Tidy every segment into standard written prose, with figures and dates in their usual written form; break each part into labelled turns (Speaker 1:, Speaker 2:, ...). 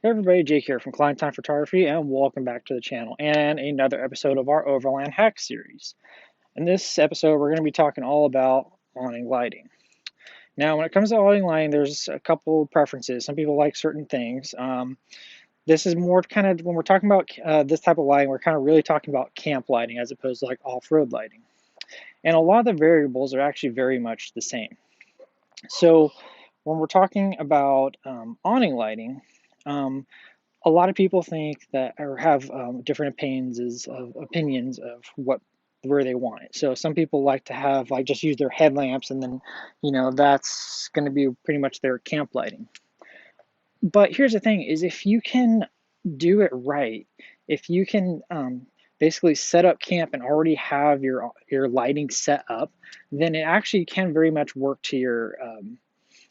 Speaker 1: Hey everybody, Jake here from Clinetimephotography, and welcome back to the channel and another episode of our Overland Hack series. In this episode, we're going to be talking all about awning lighting. Now, when it comes to awning lighting, there's a couple preferences. Some people like certain things. This is more kind of, when we're talking about this type of lighting, we're kind of really talking about camp lighting as opposed to like off-road lighting. And a lot of the variables are actually very much the same. So when we're talking about awning lighting, um, a lot of people think that or have different opinions of what where they want it. So some people like to have like just use their headlamps, and then that's going to be pretty much their camp lighting. But here's the thing: is if you can do it right, if you can basically set up camp and already have your lighting set up, then it actually can very much work to your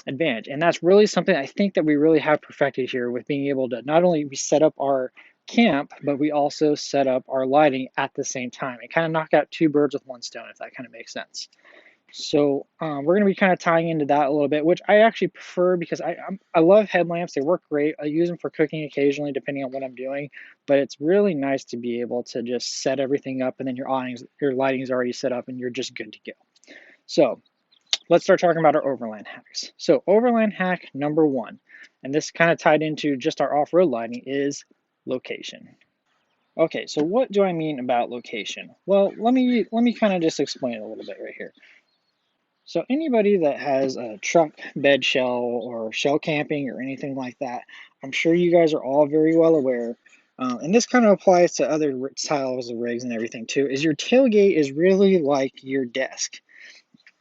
Speaker 1: advantage. And that's really something I think that we really have perfected here with being able to not only set up our camp, but we also set up our lighting at the same time. It kind of knock out two birds with one stone, if that kind of makes sense. So we're going to be kind of tying into that a little bit, which I actually prefer because I love headlamps. They work great. I use them for cooking occasionally, depending on what I'm doing. But it's really nice to be able to just set everything up, and then your lighting is already set up, and you're just good to go. So let's start talking about our overland hacks. So overland hack number one, and this kind of tied into just our off-road lighting, is location. Okay, so what do I mean about location? Well, let me kind of just explain it a little bit right here. So anybody that has a truck bed shell or shell camping or anything like that, I'm sure you guys are all very well aware, and this kind of applies to other styles of rigs and everything too, is your tailgate is really like your desk.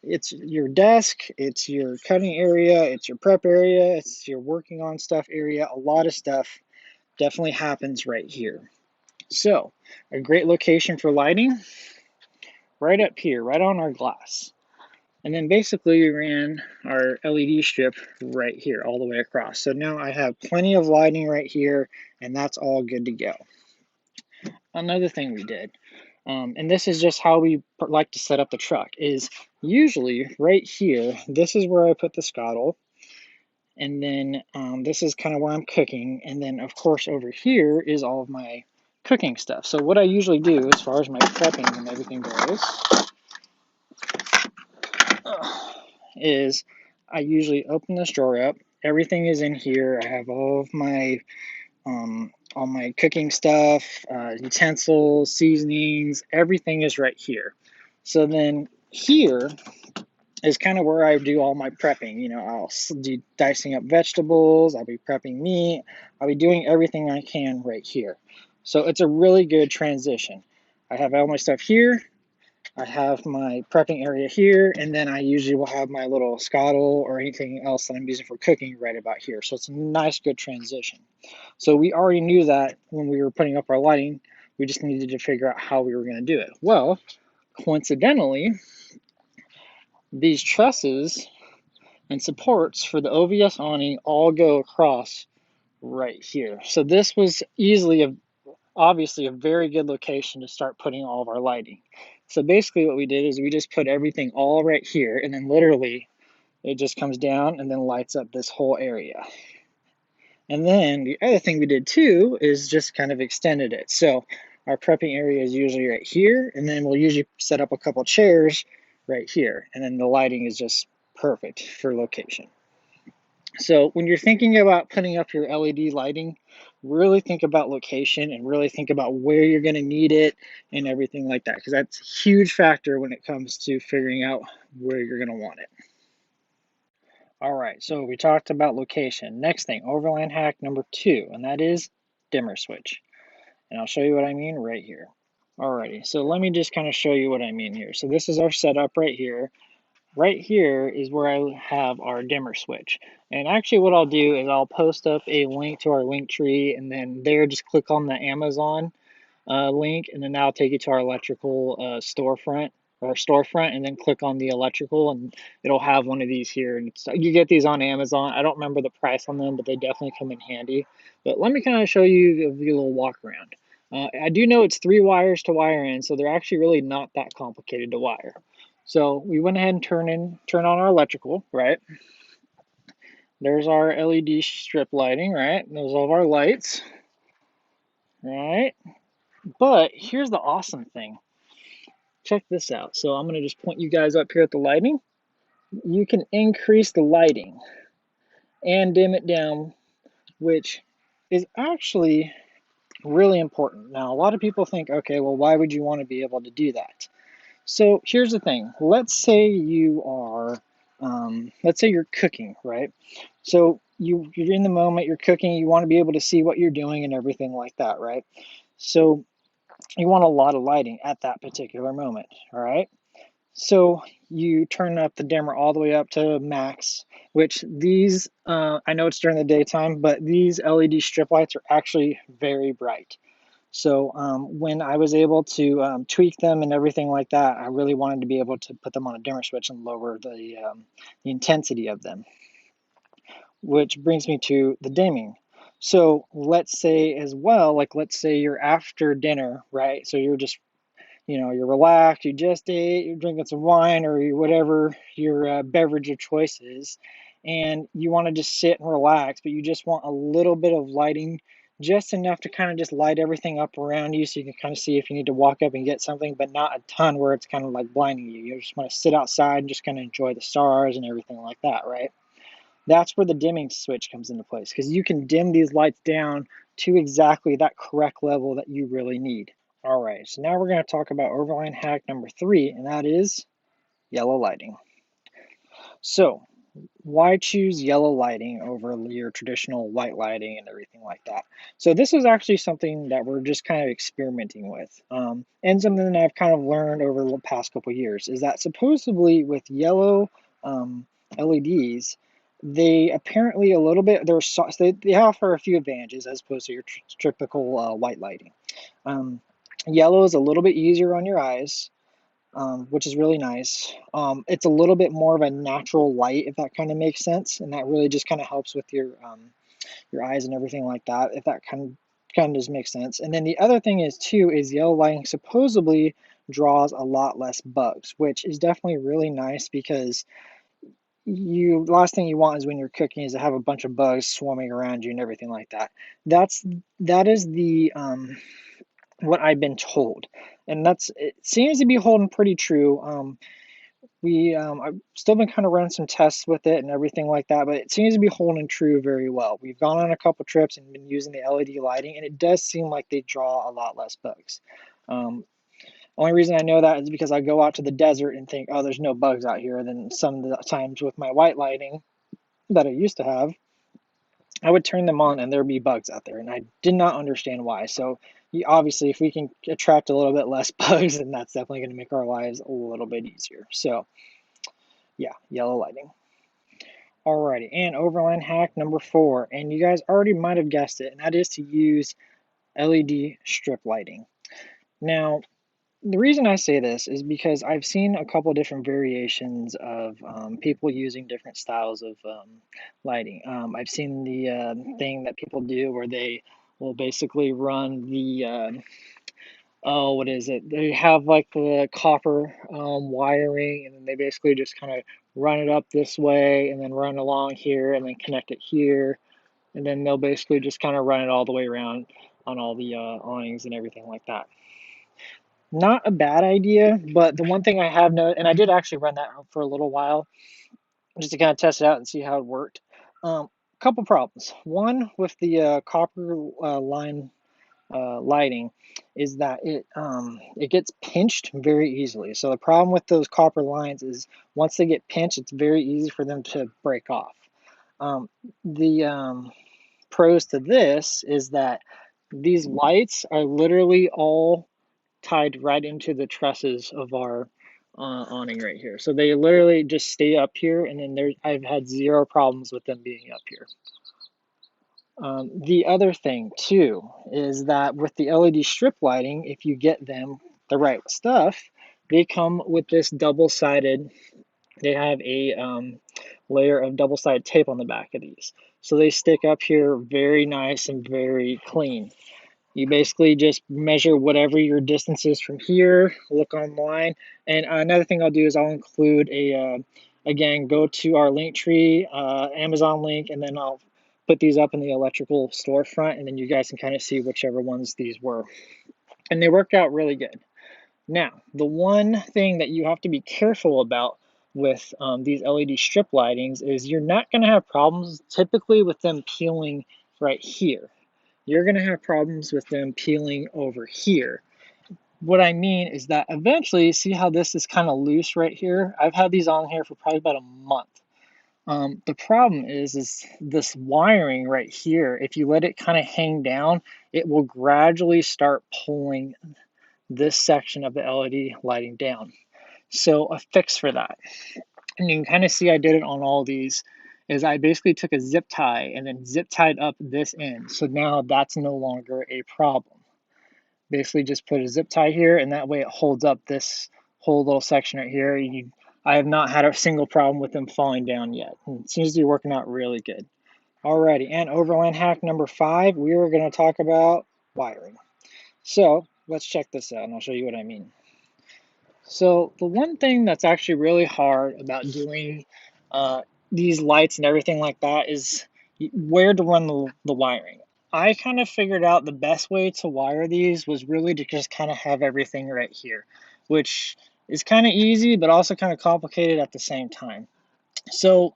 Speaker 1: It's your desk, it's your cutting area, it's your prep area, it's your working on stuff area. A lot of stuff definitely happens right here. So, a great location for lighting, right up here, right on our glass. And then basically we ran our LED strip right here all the way across. So now I have plenty of lighting right here, and that's all good to go. Another thing we did, and this is just how we like to set up the truck, is usually right here, this is where I put the scuttle, and then this is kind of where I'm cooking, and then of course over here is all of my cooking stuff. So what I usually do as far as my prepping and everything goes is I usually open this drawer up. Everything is in here. I have all my cooking stuff, utensils, seasonings, everything is right here. So then here is kind of where I do all my prepping. I'll be dicing up vegetables, I'll be prepping meat, I'll be doing everything I can right here. So it's a really good transition. I have all my stuff here, I have my prepping area here, and then I usually will have my little scuttle or anything else that I'm using for cooking right about here. So it's a nice, good transition. So we already knew that when we were putting up our lighting, we just needed to figure out how we were going to do it. Well, coincidentally, these trusses and supports for the OVS awning all go across right here. So this was obviously a very good location to start putting all of our lighting. So basically what we did is we just put everything all right here, and then literally it just comes down and then lights up this whole area. And then the other thing we did too is just kind of extended it. So our prepping area is usually right here, and then we'll usually set up a couple chairs right here, and then the lighting is just perfect for location. So when you're thinking about putting up your LED lighting, really think about location and really think about where you're going to need it and everything like that, because that's a huge factor when it comes to figuring out where you're going to want it. All right, so we talked about location. Next thing, overland hack number 2, and that is dimmer switch. And I'll show you what I mean right here. Alrighty, so let me just kind of show you what I mean here. So this is our setup right here. Right here is where I have our dimmer switch. And actually what I'll do is I'll post up a link to our link tree, and then there just click on the Amazon link, and then that'll take you to our electrical storefront, and then click on the electrical, and it'll have one of these here. And you get these on Amazon. I don't remember the price on them, but they definitely come in handy. But let me kind of show you the little walk around. I do know it's 3 wires to wire in, so they're actually really not that complicated to wire. So we went ahead and turn on our electrical, right? There's our LED strip lighting, right? There's all of our lights, right? But here's the awesome thing. Check this out. So I'm going to just point you guys up here at the lighting. You can increase the lighting and dim it down, which is actually really important. Now, a lot of people think, okay, well, why would you want to be able to do that? So here's the thing. Let's say you are, let's say you're cooking, right? So you're in the moment, you're cooking, you want to be able to see what you're doing and everything like that, right? So you want a lot of lighting at that particular moment, all right? So you turn up the dimmer all the way up to max, which these, I know it's during the daytime, but these LED strip lights are actually very bright. So when I was able to tweak them and everything like that, I really wanted to be able to put them on a dimmer switch and lower the intensity of them, which brings me to the dimming. So let's say as well, like let's say you're after dinner, right? So you're just, you're relaxed, you just ate, you're drinking some wine or whatever your beverage of choice is, and you want to just sit and relax, but you just want a little bit of lighting, just enough to kind of just light everything up around you so you can kind of see if you need to walk up and get something, but not a ton where it's kind of like blinding you. You just want to sit outside and just kind of enjoy the stars and everything like that, right? That's where the dimming switch comes into place, because you can dim these lights down to exactly that correct level that you really need. All right, so now we're going to talk about Overland hack number 3, and that is yellow lighting. So, why choose yellow lighting over your traditional white lighting and everything like that? So this is actually something that we're just kind of experimenting with, and something that I've kind of learned over the past couple of years is that supposedly with yellow LEDs, they apparently a little bit they offer a few advantages as opposed to your typical white lighting. Yellow is a little bit easier on your eyes, which is really nice. It's a little bit more of a natural light, if that kind of makes sense, and that really just kind of helps with your eyes and everything like that, if that kind of does make sense. And then the other thing is too is yellow lighting supposedly draws a lot less bugs, which is definitely really nice because the last thing you want is when you're cooking is to have a bunch of bugs swarming around you and everything like that. That is the what I've been told, and it seems to be holding pretty true. I've still been kind of running some tests with it and everything like that, but it seems to be holding true very well. We've gone on a couple trips and been using the LED lighting, and it does seem like they draw a lot less bugs. Only reason I know that is because I go out to the desert and think, oh, there's no bugs out here. Then some of the times with my white lighting that I used to have, I would turn them on and there'd be bugs out there, and I did not understand why. So obviously, if we can attract a little bit less bugs, then that's definitely going to make our lives a little bit easier. So yeah, yellow lighting. Alrighty, and Overland hack number 4, and you guys already might have guessed it, and that is to use LED strip lighting. Now, the reason I say this is because I've seen a couple different variations of people using different styles of lighting. I've seen the thing that people do where they will basically run the oh, what is it? They have like the copper wiring, and then they basically just kind of run it up this way, and then run along here, and then connect it here, and then they'll basically just kind of run it all the way around on all the awnings and everything like that. Not a bad idea, but the one thing I have noticed, and I did actually run that for a little while, just to kind of test it out and see how it worked. Couple problems. One with the copper line lighting is that it gets pinched very easily. So the problem with those copper lines is once they get pinched, it's very easy for them to break off. The pros to this is that these lights are literally all tied right into the trusses of our awning right here. So they literally just stay up here, and then I've had zero problems with them being up here. The other thing too is that with the LED strip lighting, if you get them the right stuff, they come with this double-sided, they have a layer of double-sided tape on the back of these. So they stick up here very nice and very clean. You basically just measure whatever your distance is from here, look online, and another thing I'll do is I'll include Again, go to our link tree, Amazon link, and then I'll put these up in the electrical storefront, and then you guys can kind of see whichever ones these were. And they worked out really good. Now, the one thing that you have to be careful about with these LED strip lightings is you're not going to have problems typically with them peeling right here. You're going to have problems with them peeling over here. What I mean is that eventually, see how this is kind of loose right here? I've had these on here for probably about a month. The problem is this wiring right here, if you let it kind of hang down, it will gradually start pulling this section of the LED lighting down. So a fix for that, and you can kind of see I did it on all these, is I basically took a zip tie and then zip tied up this end. So now that's no longer a problem. Basically just put a zip tie here, and that way it holds up this whole little section right here. I have not had a single problem with them falling down yet. And it seems to be working out really good. Alrighty, and Overland hack number 5, we are going to talk about wiring. So let's check this out and I'll show you what I mean. So the one thing that's actually really hard about doing these lights and everything like that is where to run the wiring. I kind of figured out the best way to wire these was really to just kind of have everything right here, which is kind of easy but also kind of complicated at the same time. So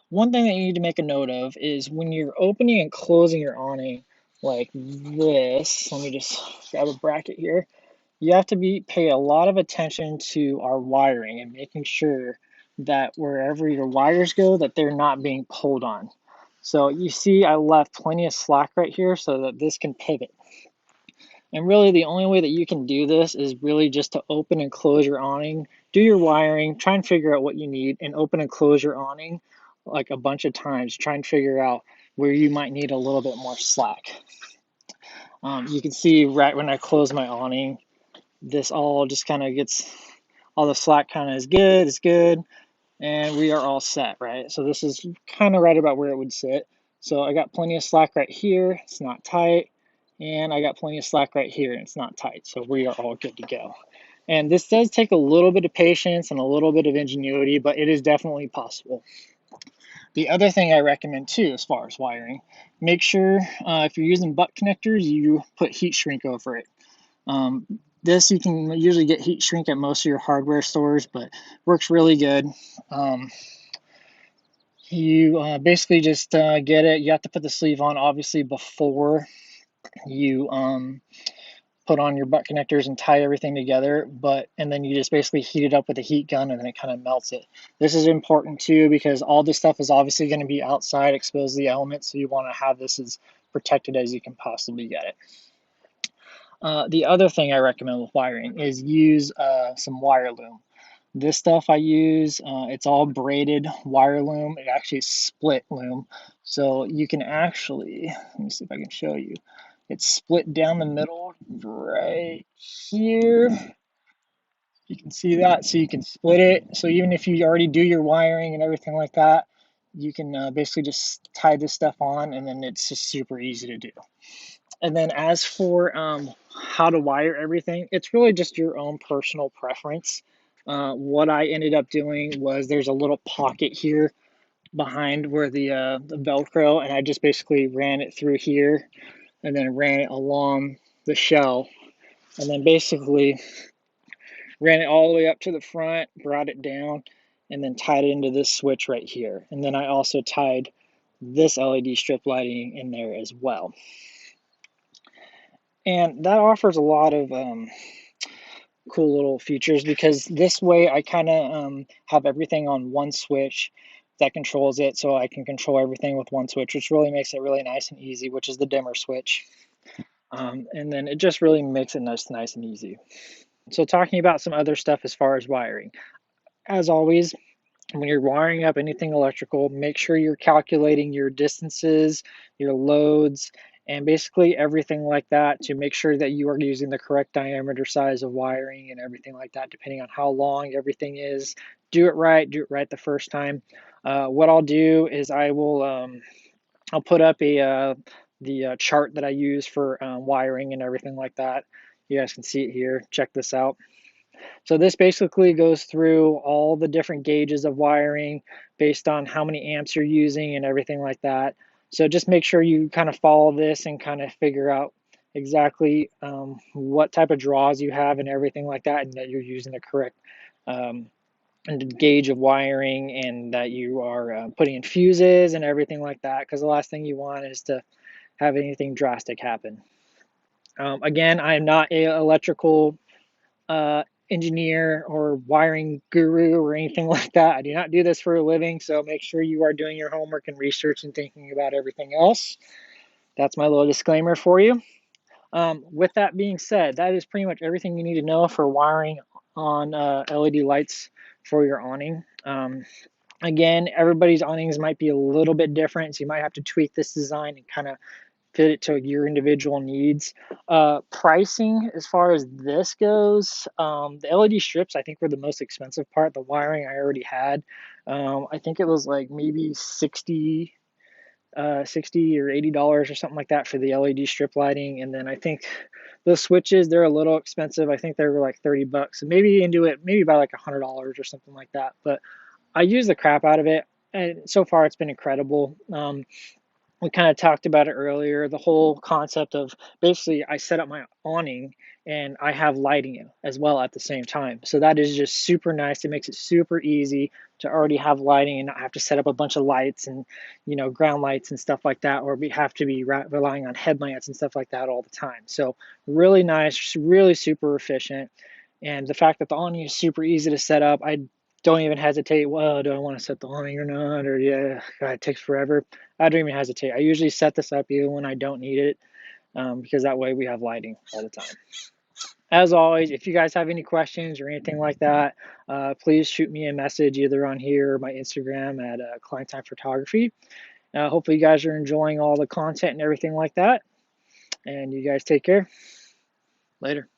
Speaker 1: one thing that you need to make a note of is when you're opening and closing your awning like this, let me just grab a bracket here. You have to pay a lot of attention to our wiring and making sure that wherever your wires go, that they're not being pulled on. So you see I left plenty of slack right here so that this can pivot. And really the only way that you can do this is really just to open and close your awning, do your wiring, try and figure out what you need, and open and close your awning like a bunch of times. Try and figure out where you might need a little bit more slack. You can see right when I close my awning, this all just kind of gets, all the slack kind of is good, and we are all set, right? So this is kind of right about where it would sit. So I got plenty of slack right here, it's not tight, and I got plenty of slack right here, and it's not tight, so we are all good to go. And this does take a little bit of patience and a little bit of ingenuity, but it is definitely possible. The other thing I recommend too, as far as wiring, make sure if you're using butt connectors, you put heat shrink over it. This you can usually get heat shrink at most of your hardware stores, but works really good. You basically just get it. You have to put the sleeve on obviously before you put on your butt connectors and tie everything together, and then you just basically heat it up with a heat gun and then it kind of melts it. This is important too because all this stuff is obviously going to be outside, exposed to the elements, so you want to have this as protected as you can possibly get it. The other thing I recommend with wiring is use some wire loom. This stuff I use, it's all braided wire loom. It actually is split loom. So you can actually, let me see if I can show you. It's split down the middle right here. You can see that, so you can split it. So even if you already do your wiring and everything like that, you can basically just tie this stuff on, and then it's just super easy to do. And then as for how to wire everything, it's really just your own personal preference. What I ended up doing was there's a little pocket here behind where the Velcro, and I just basically ran it through here and then ran it along the shell, and then basically ran it all the way up to the front, brought it down, and then tied it into this switch right here. And then I also tied this LED strip lighting in there as well. And that offers a lot of cool little features because this way I kind of have everything on one switch that controls it, so I can control everything with one switch, which really makes it really nice and easy, which is the dimmer switch. And then it just really makes it nice and easy. So talking about some other stuff as far as wiring. As always, when you're wiring up anything electrical, make sure you're calculating your distances, your loads, and basically everything like that to make sure that you are using the correct diameter size of wiring and everything like that, depending on how long everything is. Do it right the first time. What I'll do is I'll put up the chart that I use for wiring and everything like that. You guys can see it here. Check this out. So this basically goes through all the different gauges of wiring based on how many amps you're using and everything like that. So just make sure you kind of follow this and kind of figure out exactly what type of draws you have and everything like that, and that you're using the correct um, gauge of wiring, and that you are putting in fuses and everything like that, because the last thing you want is to have anything drastic happen. Again, I am not a electrical uh, engineer or wiring guru or anything like that. I do not do this for a living, so make sure you are doing your homework and research and thinking about everything else. That's my little disclaimer for you. With that being said, that is pretty much everything you need to know for wiring on LED lights for your awning. Again, everybody's awnings might be a little bit different, so you might have to tweak this design and kind of fit it to your individual needs. Pricing, as far as this goes, the LED strips I think were the most expensive part. The wiring I already had. I think it was like maybe 60 or $80 or something like that for the LED strip lighting. And then I think the switches, they're a little expensive. I think they were like $30. So maybe into it, maybe by like $100 or something like that. But I use the crap out of it, and so far it's been incredible. We kind of talked about it earlier, the whole concept of basically I set up my awning and I have lighting as well at the same time. So that is just super nice. It makes it super easy to already have lighting and not have to set up a bunch of lights and, ground lights and stuff like that, or we have to be relying on headlamps and stuff like that all the time. So really nice, really super efficient. And the fact that the awning is super easy to set up, I don't even hesitate. Well, do I want to set the awning or not? Or yeah, God, it takes forever. I don't even hesitate. I usually set this up even when I don't need it, because that way we have lighting all the time. As always, if you guys have any questions or anything like that, please shoot me a message either on here or my Instagram at Clinetimephotography. Hopefully you guys are enjoying all the content and everything like that. And you guys take care. Later.